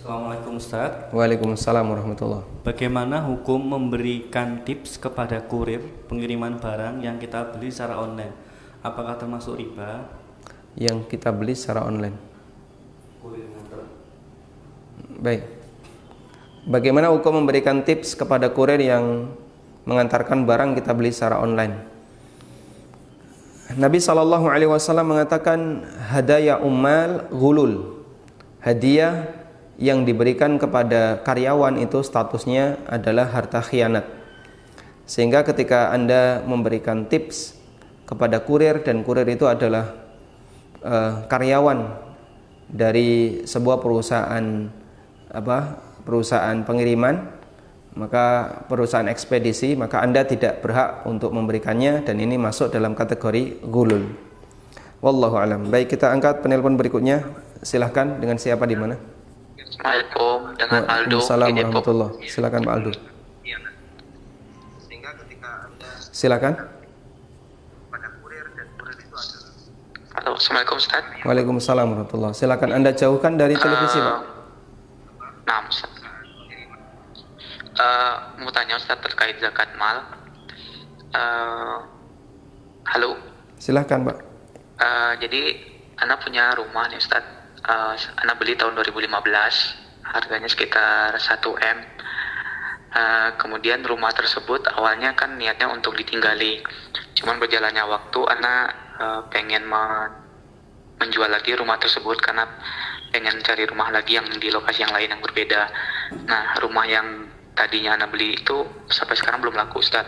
Assalamualaikum Ustaz. Waalaikumsalam warahmatullah. Bagaimana hukum memberikan tips kepada kurir pengiriman barang yang kita beli secara online? Apakah termasuk riba? Yang kita beli secara online. Kurir nganter. Baik. Bagaimana hukum memberikan tips kepada kurir yang mengantarkan barang kita beli secara online? Nabi SAW mengatakan hadaya ummal ghulul. Hadiah yang diberikan kepada karyawan itu statusnya adalah harta khianat. Sehingga ketika Anda memberikan tips kepada kurir dan kurir itu adalah karyawan dari sebuah perusahaan pengiriman, maka perusahaan ekspedisi, maka Anda tidak berhak untuk memberikannya, dan ini masuk dalam kategori ghulul. Wallahu alam. Baik, kita angkat penelpon berikutnya. Silahkan, dengan siapa di mana? Assalamualaikum, dengan Aldo. Waalaikumsalam warahmatullah. Silakan Pak Aldo. Silakan. Halo, Assalamualaikum Ustaz. Waalaikumsalam warahmatullah. Silakan Anda jauhkan dari televisi, Pak. Nah, Ustaz. Mau tanya Ustaz terkait zakat mal. Halo. Silakan, Pak. Jadi anak punya rumah nih Ustaz. Anak beli tahun 2015, harganya sekitar 1 M. Kemudian rumah tersebut awalnya kan niatnya untuk ditinggali. Cuman berjalannya waktu anak pengen menjual lagi rumah tersebut karena pengen cari rumah lagi yang di lokasi yang lain yang berbeda. Nah, rumah yang tadinya anak beli itu sampai sekarang belum laku Ustaz.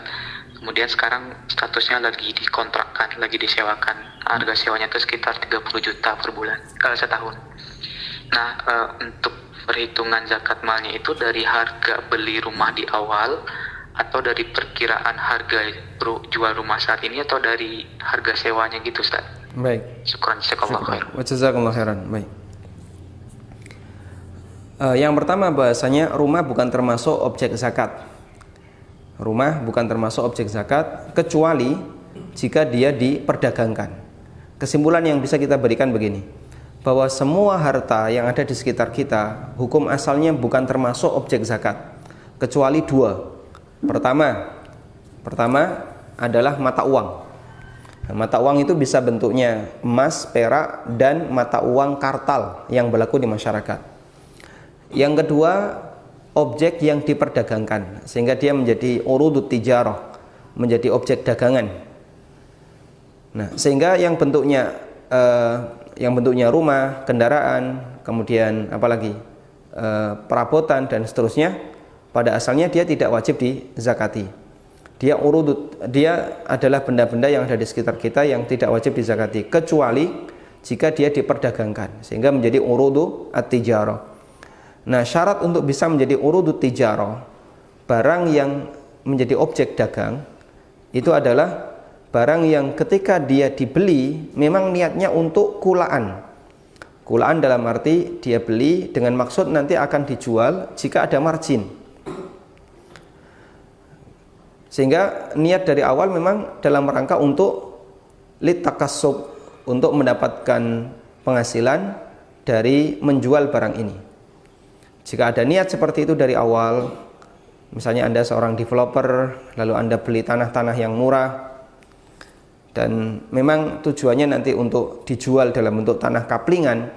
Kemudian sekarang statusnya lagi dikontrakkan, lagi disewakan. Harga sewanya itu sekitar 30 juta per bulan, setahun. Nah, untuk perhitungan zakat malnya itu dari harga beli rumah di awal, atau dari perkiraan harga jual rumah saat ini, atau dari harga sewanya gitu Ustaz? Baik. Syukran, jazakallahu khair. Wa jazakallahu khairan. Baik. Yang pertama, bahasanya rumah bukan termasuk objek zakat. Rumah bukan termasuk objek zakat kecuali jika dia diperdagangkan. Kesimpulan yang bisa kita berikan begini, bahwa semua harta yang ada di sekitar kita, hukum asalnya bukan termasuk objek zakat kecuali dua. Pertama adalah mata uang. Nah, mata uang itu bisa bentuknya emas, perak, dan mata uang kartal yang berlaku di masyarakat. Yang kedua, objek yang diperdagangkan sehingga dia menjadi urudut tijarah, menjadi objek dagangan. Nah, sehingga yang bentuknya rumah, kendaraan, kemudian apalagi perabotan dan seterusnya, pada asalnya dia tidak wajib dizakati. Dia adalah benda-benda yang ada di sekitar kita yang tidak wajib dizakati kecuali jika dia diperdagangkan sehingga menjadi urudu at-tijarah. Nah, syarat untuk bisa menjadi urudut tijarah, barang yang menjadi objek dagang, itu adalah barang yang ketika dia dibeli memang niatnya untuk kulaan. Kulaan dalam arti dia beli dengan maksud nanti akan dijual jika ada margin. Sehingga niat dari awal memang dalam rangka untuk litakassub, untuk mendapatkan penghasilan dari menjual barang ini. Jika ada niat seperti itu dari awal, misalnya Anda seorang developer, lalu Anda beli tanah-tanah yang murah, dan memang tujuannya nanti untuk dijual dalam bentuk tanah kaplingan,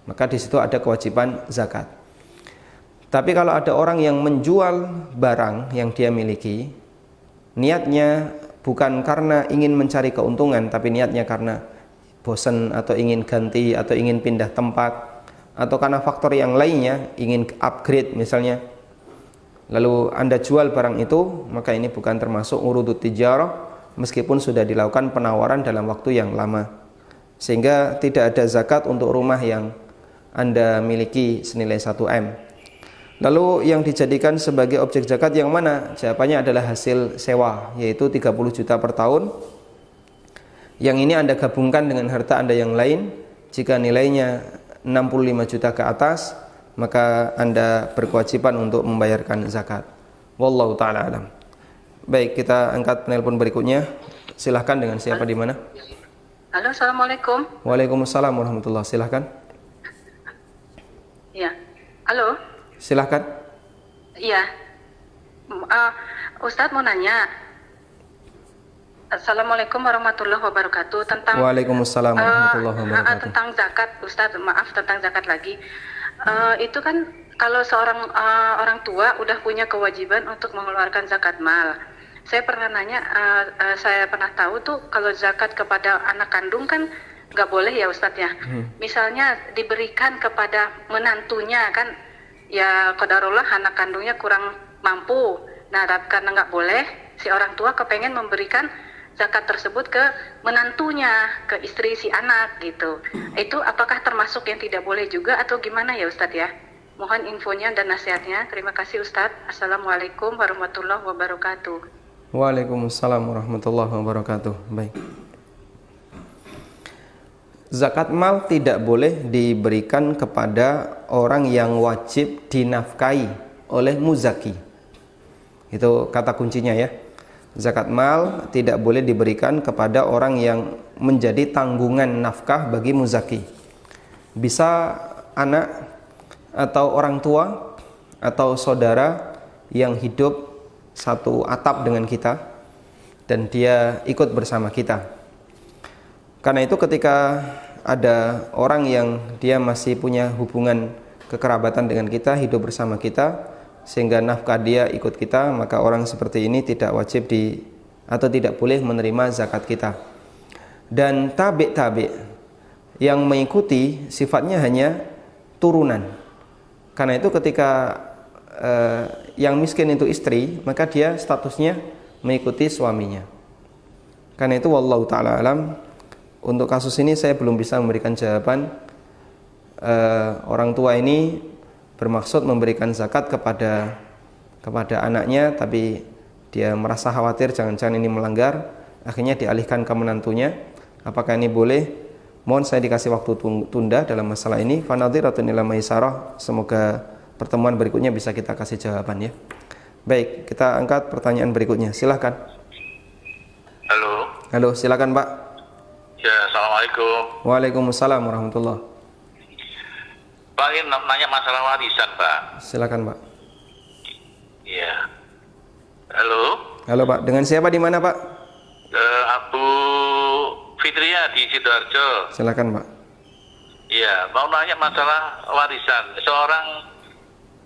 maka di situ ada kewajiban zakat. Tapi kalau ada orang yang menjual barang yang dia miliki, niatnya bukan karena ingin mencari keuntungan, tapi niatnya karena bosan atau ingin ganti atau ingin pindah tempat, atau karena faktor yang lainnya, ingin upgrade misalnya, lalu Anda jual barang itu, maka ini bukan termasuk urudut tijarah meskipun sudah dilakukan penawaran dalam waktu yang lama. Sehingga tidak ada zakat untuk rumah yang Anda miliki senilai 1 M. Lalu yang dijadikan sebagai objek zakat yang mana? Jawabannya adalah hasil sewa, yaitu 30 juta per tahun. Yang ini Anda gabungkan dengan harta Anda yang lain, jika nilainya 65 juta ke atas, maka Anda berkewajiban untuk membayarkan zakat. Wallahu ta'ala alam. Baik, kita angkat penelpon berikutnya. Silahkan, dengan siapa di mana? Halo, Assalamualaikum. Waalaikumsalam warahmatullah. Silahkan. Ya, Halo, Silahkan. iya. Ustadz mau nanya. Assalamualaikum warahmatullahi wabarakatuh. Tentang Waalaikumsalam warahmatullahi wabarakatuh. tentang zakat, Ustadz. Maaf, tentang zakat lagi. Itu kan kalau seorang orang tua udah punya kewajiban untuk mengeluarkan zakat mal. Saya pernah nanya, saya pernah tahu tuh kalau zakat kepada anak kandung kan nggak boleh ya Ustadz ya. Misalnya diberikan kepada menantunya kan, ya qadarullah anak kandungnya kurang mampu. Nah, karena nggak boleh, si orang tua kepengen memberikan zakat tersebut ke menantunya, ke istri si anak gitu. Itu apakah termasuk yang tidak boleh juga atau gimana ya Ustadz ya? Mohon infonya dan nasihatnya. Terima kasih Ustadz. Assalamualaikum warahmatullahi wabarakatuh. Waalaikumsalam warahmatullahi wabarakatuh. Baik. Zakat mal tidak boleh diberikan kepada orang yang wajib dinafkahi oleh muzaki. Itu kata kuncinya ya. Zakat mal tidak boleh diberikan kepada orang yang menjadi tanggungan nafkah bagi muzaki. Bisa anak atau orang tua atau saudara yang hidup satu atap dengan kita dan dia ikut bersama kita. Karena itu ketika ada orang yang dia masih punya hubungan kekerabatan dengan kita, hidup bersama kita, sehingga nafkah dia ikut kita, maka orang seperti ini tidak wajib atau tidak boleh menerima zakat kita. Dan tabi' yang mengikuti sifatnya hanya turunan. Karena itu ketika yang miskin itu istri, maka dia statusnya mengikuti suaminya. Karena itu wallahu ta'ala alam, untuk kasus ini saya belum bisa memberikan jawaban. Orang tua ini bermaksud memberikan zakat kepada anaknya, tapi dia merasa khawatir jangan-jangan ini melanggar, akhirnya dialihkan ke menantunya. Apakah ini boleh? Mohon saya dikasih waktu tunda dalam masalah ini. Fanadhiratun ila maisarah. Semoga pertemuan berikutnya bisa kita kasih jawaban ya. Baik, kita angkat pertanyaan berikutnya. Silahkan. Halo. Halo, silakan Pak. Ya, assalamualaikum. Waalaikumsalam warahmatullahi. Pak, ini nanya masalah warisan, Pak. Silakan Pak. Iya. Halo. Halo Pak, dengan siapa di mana Pak? Abu Fitria di Sidoarjo. Silakan Pak. Iya, mau nanya masalah warisan. Seorang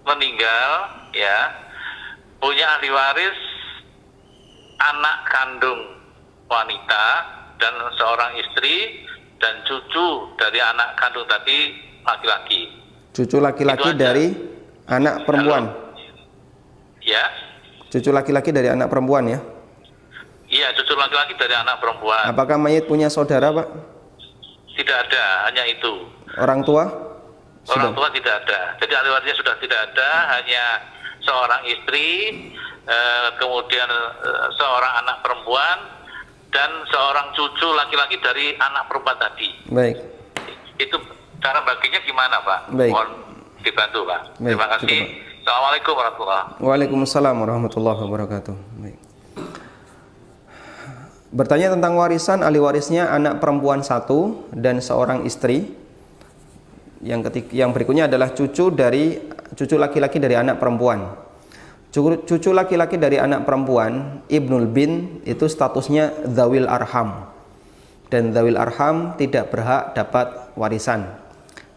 meninggal, ya, punya ahli waris anak kandung wanita dan seorang istri dan cucu dari anak kandung tadi laki-laki. Cucu laki-laki dari anak perempuan. Halo? Ya. Cucu laki-laki dari anak perempuan ya. Iya, cucu laki-laki dari anak perempuan. Apakah mayit punya saudara Pak? Tidak ada, hanya itu. Orang tua? Orang tua tidak ada. Jadi ahli warisnya sudah tidak ada, hanya seorang istri, kemudian seorang anak perempuan dan seorang cucu laki-laki dari anak perempuan tadi. Baik. Itu cara baginya gimana, Pak? Baik. Mohon dibantu, Pak. Baik, Terima kasih. cukup, Pak. Assalamualaikum warahmatullahi wabarakatuh. Waalaikumsalam warahmatullahi wabarakatuh. Baik. Bertanya tentang warisan, ahli warisnya anak perempuan satu dan seorang istri. Yang berikutnya adalah cucu laki-laki dari anak perempuan. Cucu laki-laki dari anak perempuan, ibnul bin, itu statusnya dzawil arham. Dan dzawil arham tidak berhak dapat warisan.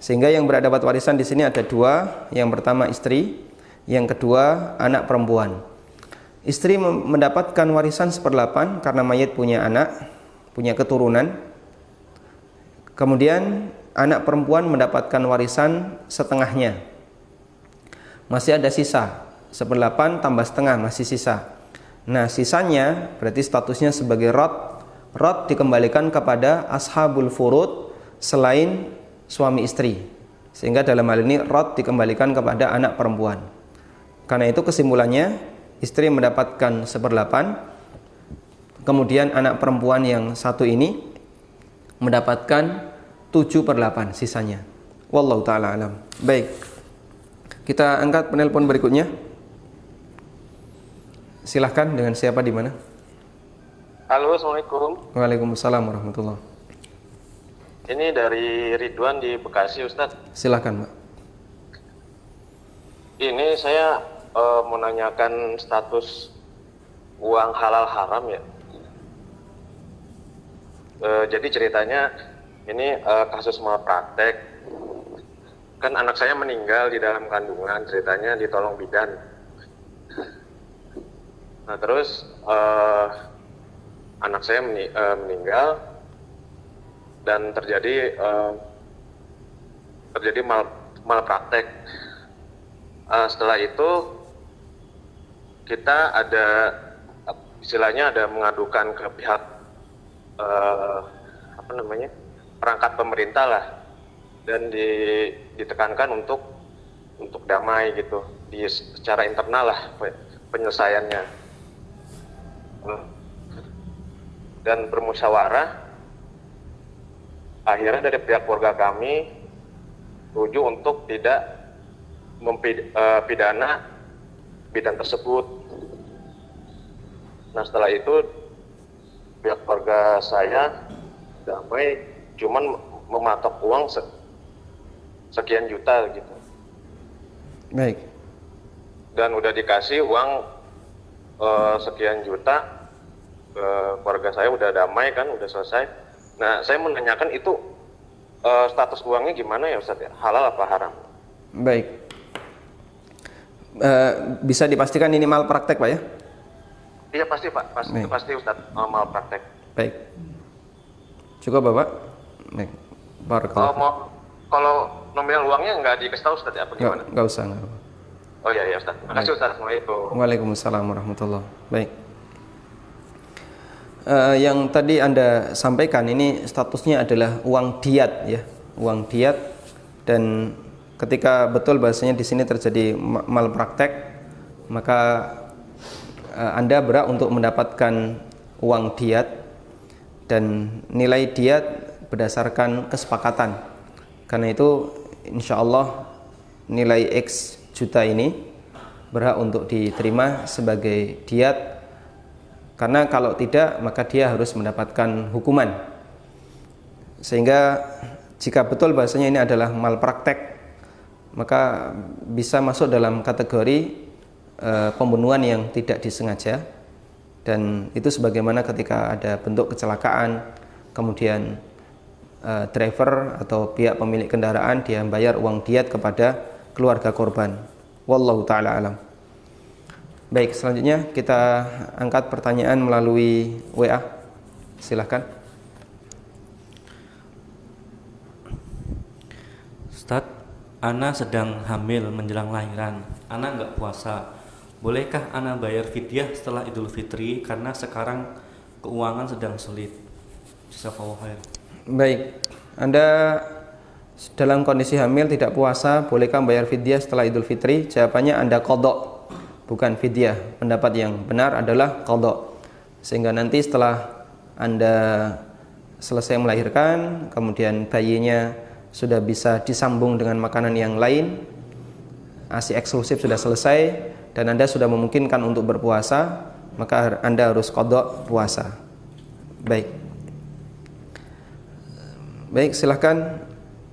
Sehingga yang berhak dapat warisan di sini ada dua. Yang pertama istri, yang kedua anak perempuan. Istri mendapatkan warisan 1/8 karena mayit punya anak, punya keturunan. Kemudian anak perempuan mendapatkan warisan setengahnya. Masih ada sisa, 1/8 tambah setengah, masih sisa. Nah, sisanya berarti statusnya sebagai rod. Rod dikembalikan kepada ashabul furud selain suami istri. Sehingga dalam hal ini rod dikembalikan kepada anak perempuan. Karena itu kesimpulannya, istri mendapatkan 1/8, kemudian anak perempuan yang satu ini mendapatkan 7/8 sisanya. Wallahu ta'ala alam. Baik, kita angkat penelpon berikutnya. Silahkan, dengan siapa di mana? Halo, assalamualaikum. Waalaikumsalam warahmatullahi. Ini dari Ridwan di Bekasi, Ustadz. Silahkan Pak. Ini saya mau nanyakan status uang halal haram ya. Jadi ceritanya ini kasus malpraktek. Kan anak saya meninggal di dalam kandungan, ceritanya ditolong bidan. Nah terus anak saya meninggal dan terjadi malpraktek. Setelah itu kita ada istilahnya ada mengadukan ke pihak perangkat pemerintah lah, dan ditekankan untuk damai gitu secara internal lah penyelesaiannya, dan bermusyawarah. Akhirnya dari pihak keluarga kami setuju untuk tidak pidana bidan tersebut. Nah setelah itu pihak keluarga saya damai, cuman mematok uang sekian juta gitu. Baik. Dan udah dikasih uang sekian juta ke keluarga saya, udah damai kan, udah selesai. Nah saya menanyakan itu status uangnya gimana ya Ustadz ya? Halal apa haram? Baik. Bisa dipastikan ini malpraktek Pak ya? Iya pasti Pak, pasti Ustadz malpraktek. Baik. Cukup Bapak? Baik. Kalau nominal uangnya nggak dikasih tahu Ustadz ya, apa gimana? Nggak usah. Nggak. Oh iya Ustadz. Makasih Ustadz. Assalamualaikum. Waalaikumsalam warahmatullahi. Baik. Yang tadi Anda sampaikan ini statusnya adalah uang diat ya, uang diat, dan ketika betul bahasanya di sini terjadi malpraktek, maka Anda berhak untuk mendapatkan uang diat, dan nilai diat berdasarkan kesepakatan. Karena itu insya Allah nilai X juta ini berhak untuk diterima sebagai diat, karena kalau tidak maka dia harus mendapatkan hukuman. Sehingga jika betul bahasanya ini adalah malpraktek, maka bisa masuk dalam kategori pembunuhan yang tidak disengaja, dan itu sebagaimana ketika ada bentuk kecelakaan, kemudian driver atau pihak pemilik kendaraan dia membayar uang diat kepada keluarga korban. Wallahu ta'ala alam. Baik, selanjutnya kita angkat pertanyaan melalui WA. Silahkan. Ustadz, Ana sedang hamil menjelang lahiran. Ana nggak puasa. Bolehkah Ana bayar fidyah setelah Idul Fitri karena sekarang keuangan sedang sulit? Jazakallahu khair. Baik, Anda dalam kondisi hamil tidak puasa, bolehkah bayar fidyah setelah Idul Fitri? Jawabannya Anda qadha, bukan fidyah. Pendapat yang benar adalah qadha. Sehingga nanti setelah Anda selesai melahirkan, kemudian bayinya sudah bisa disambung dengan makanan yang lain, ASI eksklusif sudah selesai, dan Anda sudah memungkinkan untuk berpuasa, maka Anda harus qadha puasa. Baik, silahkan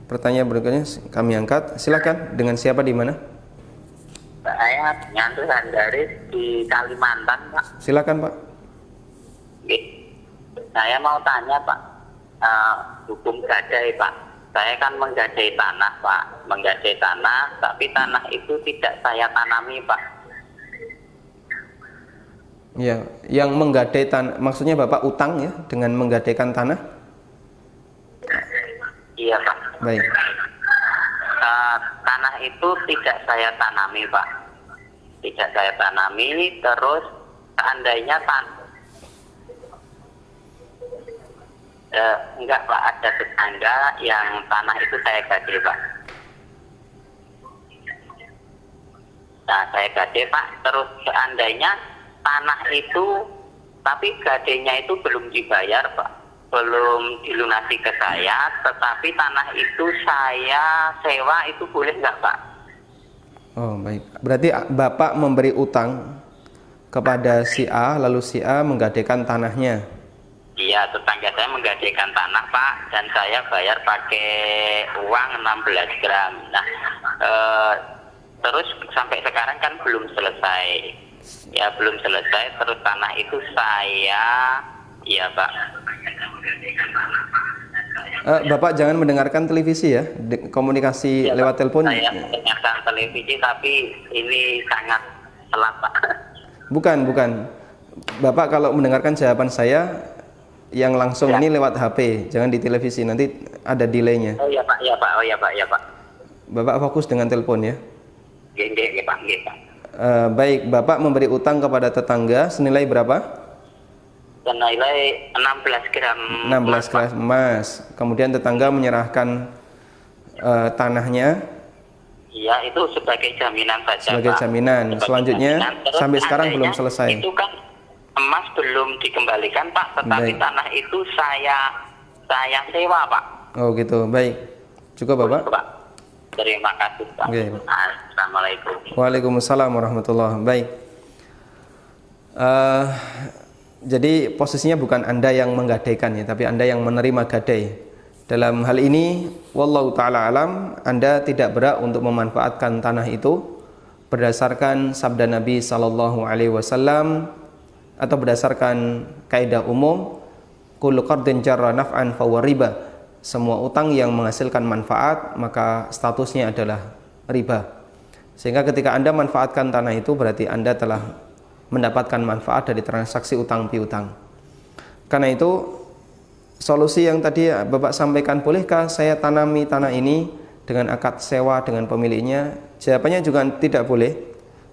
pertanyaan berikutnya kami angkat. Silahkan, dengan siapa di mana? Saya nyantri dari di Kalimantan, Pak. Silakan Pak. Saya mau tanya Pak, hukum gadai Pak. Saya kan menggadai tanah Pak, menggadai tanah, tapi tanah itu tidak saya tanami Pak. Ya, yang menggadai tanah, maksudnya Bapak utang ya dengan menggadaikan tanah? Iya Pak. Baik. Tanah itu tidak saya tanami Pak, tidak saya tanami. Terus seandainya enggak Pak, ada tetangga yang tanah itu saya gadai Pak. Nah saya gadai Pak, terus seandainya tanah itu, tapi gadainya itu belum dibayar Pak, belum dilunasi ke saya, tetapi tanah itu saya sewa, itu boleh nggak Pak? Oh baik, berarti Bapak memberi utang kepada si A, lalu si A menggadaikan tanahnya. Iya, tetangga saya menggadaikan tanah Pak, dan saya bayar pakai uang 16 gram. Nah, terus sampai sekarang kan belum selesai. Ya belum selesai, terus tanah itu saya, ya Pak. Bapak jangan mendengarkan televisi ya, komunikasi Ya, lewat Pak. telepon. Saya mendengarkan televisi tapi ini sangat telat Pak. Bukan. Bapak kalau mendengarkan jawaban saya yang langsung Ya. ini lewat HP, jangan di televisi, nanti ada delaynya. Oh ya Pak, ya Pak, oh ya Pak, ya Pak. Bapak fokus dengan telepon ya. Nggih, Pak, nggih, Pak. Baik, Bapak memberi utang kepada tetangga senilai berapa? Senilai 16 gram 16 Pak. gelas emas. Kemudian tetangga menyerahkan tanahnya Iya, itu sebagai jaminan saja, sebagai Pak. jaminan. Sebagai Selanjutnya jaminan. Terus sampai sekarang belum seandainya selesai. Itu kan emas belum dikembalikan, Pak, tetapi Baik. tanah itu saya sewa, Pak. Oh gitu, baik. Cukup Bapak? Pak. Terima kasih, Pak. Oke. Assalamualaikum. Waalaikumsalam warahmatullahi baik. Jadi posisinya bukan Anda yang menggadaikan ya, tapi Anda yang menerima gadai. Dalam hal ini, wallahu taala alam, Anda tidak berhak untuk memanfaatkan tanah itu berdasarkan sabda Nabi sallallahu alaihi wasallam atau berdasarkan kaidah umum, kullu qardin jarra naf'an fahuwa riba. Semua utang yang menghasilkan manfaat maka statusnya adalah riba. Sehingga ketika Anda manfaatkan tanah itu berarti Anda telah mendapatkan manfaat dari transaksi utang piutang. Karena itu solusi yang tadi Bapak sampaikan, bolehkah saya tanami tanah ini dengan akad sewa dengan pemiliknya? Jawabannya juga tidak boleh.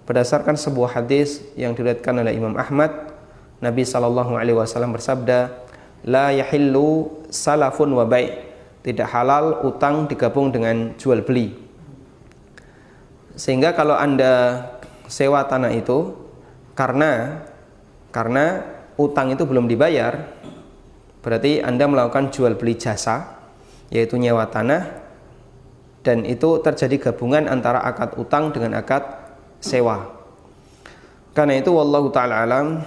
Berdasarkan sebuah hadis yang diriwayatkan oleh Imam Ahmad, Nabi SAW bersabda, la yahillu salafun wa bai'. Tidak halal utang digabung dengan jual beli. Sehingga kalau Anda sewa tanah itu karena utang itu belum dibayar, berarti Anda melakukan jual beli jasa, yaitu nyewa tanah, dan itu terjadi gabungan antara akad utang dengan akad sewa. Karena itu wallahu ta'ala alam,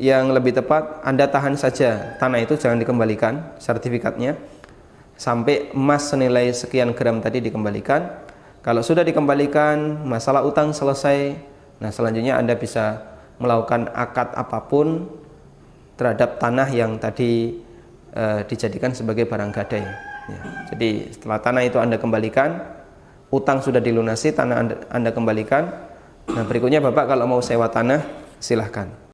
yang lebih tepat Anda tahan saja tanah itu, jangan dikembalikan sertifikatnya sampai emas senilai sekian gram tadi dikembalikan. Kalau sudah dikembalikan, masalah utang selesai. Nah, selanjutnya Anda bisa melakukan akad apapun terhadap tanah yang tadi dijadikan sebagai barang gadai ya. Jadi setelah tanah itu Anda kembalikan, utang sudah dilunasi, tanah Anda kembalikan. Nah, berikutnya Bapak kalau mau sewa tanah silahkan.